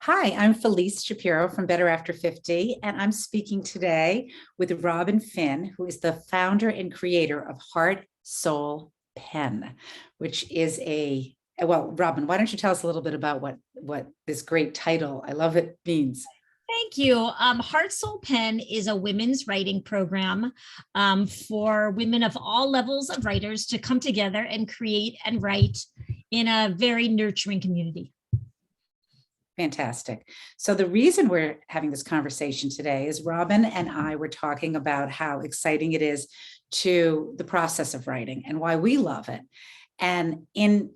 Hi, I'm Felice Shapiro from Better After 50, and I'm speaking today with Robin Finn, who is the founder and creator of Heart Soul Pen, which is well, Robin, why don't you tell us a little bit about what this great title, I love it, means? Thank you. Heart Soul Pen is a women's writing program for women of all levels of writers to come together and create and write in a very nurturing community. Fantastic. So the reason we're having this conversation today is Robin and I were talking about how exciting it is to the process of writing and why we love it. And in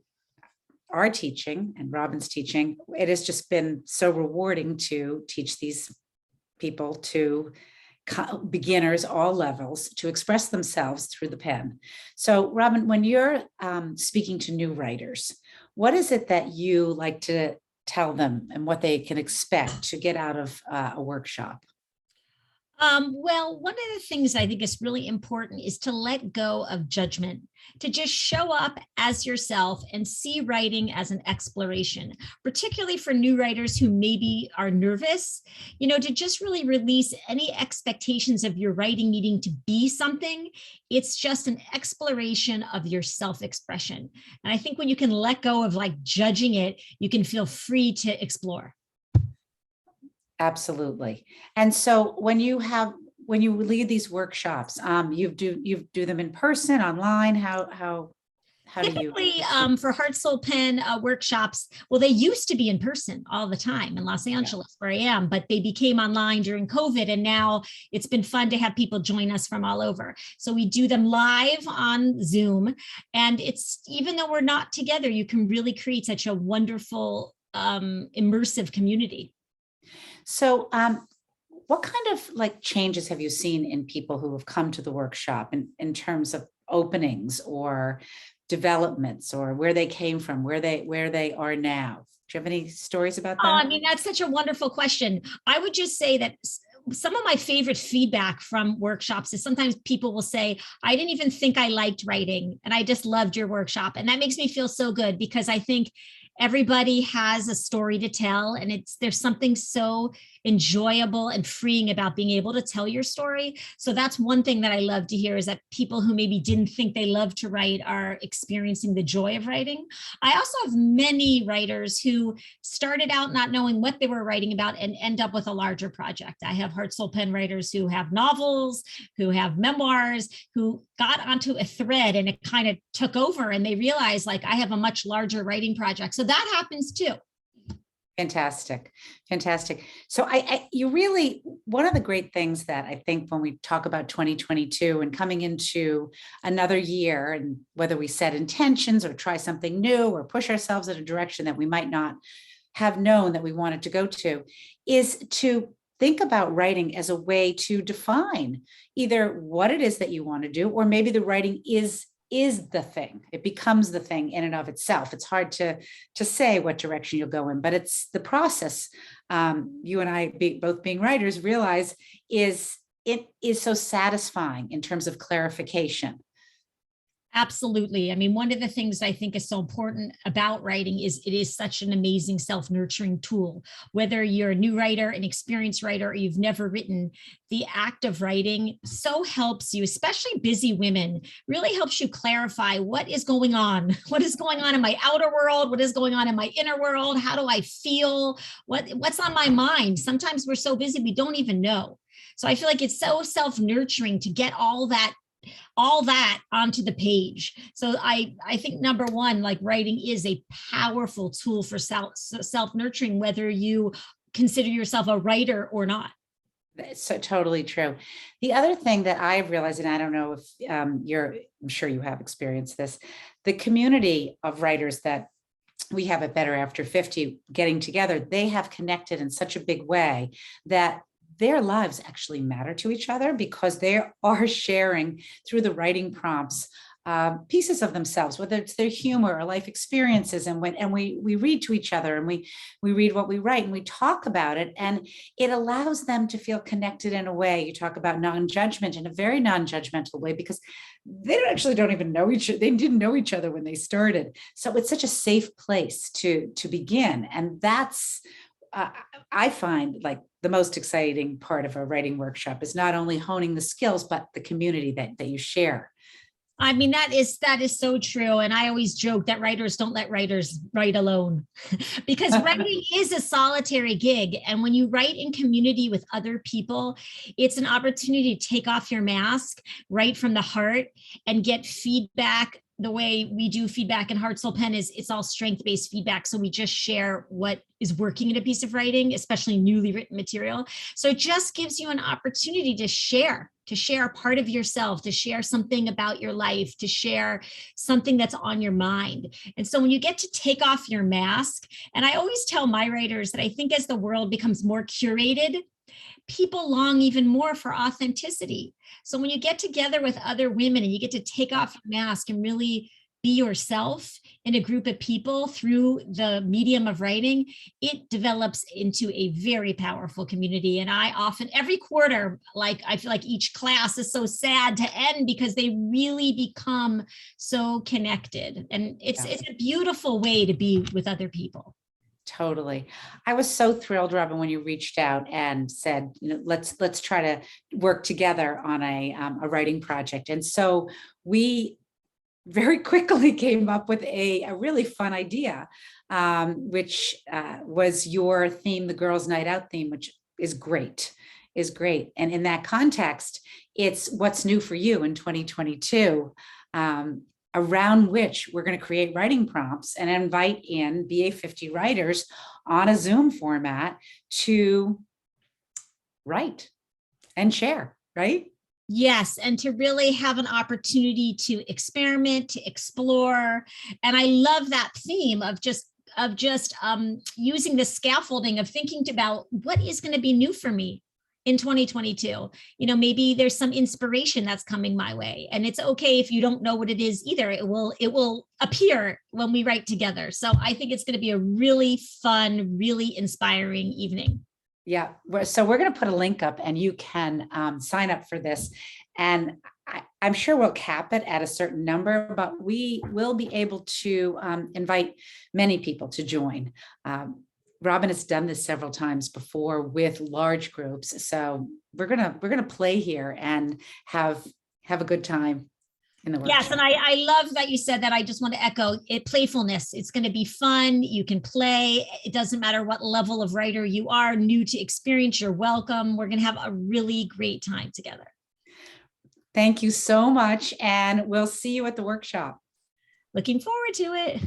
our teaching and Robin's teaching, it has just been so rewarding to teach these people to beginners, all levels, to express themselves through the pen. So, Robin, when you're speaking to new writers, what is it that you like to tell them and what they can expect to get out of a workshop? Well, one of the things I think is really important is to let go of judgment, to just show up as yourself and see writing as an exploration, particularly for new writers who maybe are nervous, to just really release any expectations of your writing needing to be something. It's just an exploration of your self expression. And I think when you can let go of like judging it, you can feel free to explore. Absolutely. And so when you lead these workshops, you do them in person, online. How do you? Typically, for Heart Soul Pen workshops, well, they used to be in person all the time in Los Yeah. Angeles, where I am, but they became online during COVID. And now it's been fun to have people join us from all over. So we do them live on Zoom. And it's, even though we're not together, you can really create such a wonderful, immersive community. So, what kind of like changes have you seen in people who have come to the workshop in terms of openings or developments or where they came from, where they are now? Do you have any stories about Oh, that? I mean, that's such a wonderful question. I would just say that some of my favorite feedback from workshops is sometimes people will say, I didn't even think I liked writing and I just loved your workshop. And that makes me feel so good because I think everybody has a story to tell and there's something so enjoyable and freeing about being able to tell your story. So that's one thing that I love to hear, is that people who maybe didn't think they loved to write are experiencing the joy of writing. I also have many writers who started out not knowing what they were writing about and end up with a larger project. I have Heart Soul Pen writers who have novels, who have memoirs, who got onto a thread and it kind of took over and they realized, like, I have a much larger writing project. So that happens too. Fantastic. Fantastic. So you really, one of the great things that I think when we talk about 2022 and coming into another year, and whether we set intentions or try something new or push ourselves in a direction that we might not have known that we wanted to go to, is to think about writing as a way to define either what it is that you want to do, or maybe the writing is the thing. It becomes the thing in and of itself. It's hard to say what direction you'll go in, but it's the process. You and I, both being writers, realize it is so satisfying in terms of clarification. Absolutely. I mean, one of the things I think is so important about writing is it is such an amazing self-nurturing tool. Whether you're a new writer, an experienced writer, or you've never written, the act of writing so helps you, especially busy women, really helps you clarify what is going on. What is going on in my outer world? What is going on in my inner world? How do I feel? What's on my mind? Sometimes we're so busy we don't even know. So I feel like it's so self-nurturing to get all that onto the page. So I think number one, like, writing is a powerful tool for self nurturing, whether you consider yourself a writer or not. It's so totally true. The other thing that I've realized, and I don't know if I'm sure you have experienced this, the community of writers that we have at Better After 50 getting together, they have connected in such a big way that their lives actually matter to each other because they are sharing through the writing prompts pieces of themselves, whether it's their humor or life experiences, and we read to each other, and we read what we write and we talk about it, and it allows them to feel connected in a way. You talk about non-judgment in a very non-judgmental way because they don't even know each other. They didn't know each other when they started, so it's such a safe place to begin, and that's I find like the most exciting part of a writing workshop is not only honing the skills, but the community that you share. I mean, that is so true. And I always joke that writers don't let writers write alone because writing is a solitary gig. And when you write in community with other people, it's an opportunity to take off your mask, write from the heart, and get feedback. The way we do feedback in Heart Soul Pen is it's all strength-based feedback. So we just share what is working in a piece of writing, especially newly written material. So it just gives you an opportunity to share a part of yourself, to share something about your life, to share something that's on your mind. And so when you get to take off your mask, and I always tell my writers that I think as the world becomes more curated, people long even more for authenticity. So when you get together with other women and you get to take off your mask and really be yourself in a group of people through the medium of writing, it develops into a very powerful community. And I often, every quarter, like I feel like each class is so sad to end because they really become so connected. And it's a beautiful way to be with other people. Totally. I was so thrilled, Robin, when you reached out and said, let's try to work together on a writing project. And so we very quickly came up with a really fun idea, which was your theme, the Girls' Night Out theme, which is great. And in that context, it's what's new for you in 2022. Around which we're going to create writing prompts and invite in BA 50 writers on a Zoom format to write and share, right? Yes, and to really have an opportunity to experiment, to explore. And I love that theme of just using the scaffolding of thinking about what is going to be new for me in 2022. Maybe there's some inspiration that's coming my way, and it's okay if you don't know what it is either. It will appear when we write together. So I think it's going to be a really fun, really inspiring evening. Yeah. So we're going to put a link up and you can sign up for this. And I'm sure we'll cap it at a certain number, but we will be able to invite many people to join. Robin has done this several times before with large groups. So we're gonna play here and have a good time in the workshop. Yes, and I love that you said that. I just want to echo it. Playfulness. It's going to be fun. You can play. It doesn't matter what level of writer you are, new to experience, you're welcome. We're going to have a really great time together. Thank you so much. And we'll see you at the workshop. Looking forward to it.